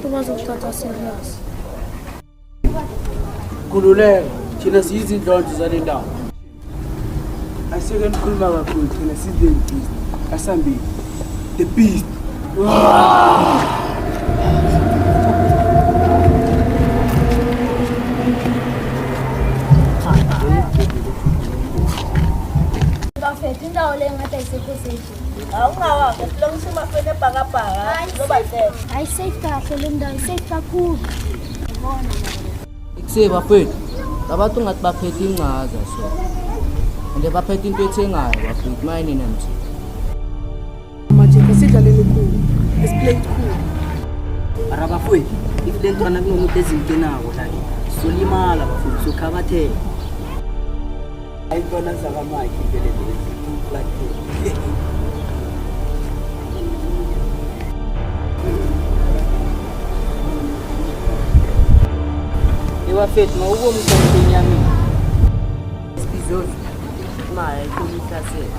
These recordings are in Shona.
abantu bazokuthatha serious. Khululeka, thina siyizindlondlo zale ndawo. Aseke nikhuluma kakhulu, thina size beast. Asambili. The beast. Bafethu indawo le ngathi ayisekho safe. Awungawa, ngisilongisa umafene ebhakabhaka. Hayi safe kahle le ndawo, safe kakhulu. Ngibona. Ikuse bafethu, abantu ngathi baphethe ingaza so. Ande baphethe into ethengayo bafethu, mayini namthi. Manje kesidlaleni khulu. Esiplay cool. Ara bafowethu, if le ntwana kunomuntu ezintenako la solimala bafowethu sokhabatheka. Ayintwana zakamaki vele like Bafowethu mawubomi something yami. Isizozo. Maya ikhulihlasela.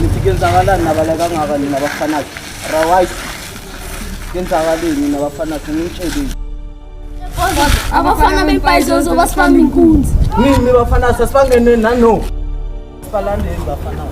Ngikenzakalani nabaleka ngaba nina bafana rawise kenzakaleni nabafana ngimtshelile Abafana bempayizozo basifamba inkunzi. Mimi bafana sasibangene nano sibalandeni bafana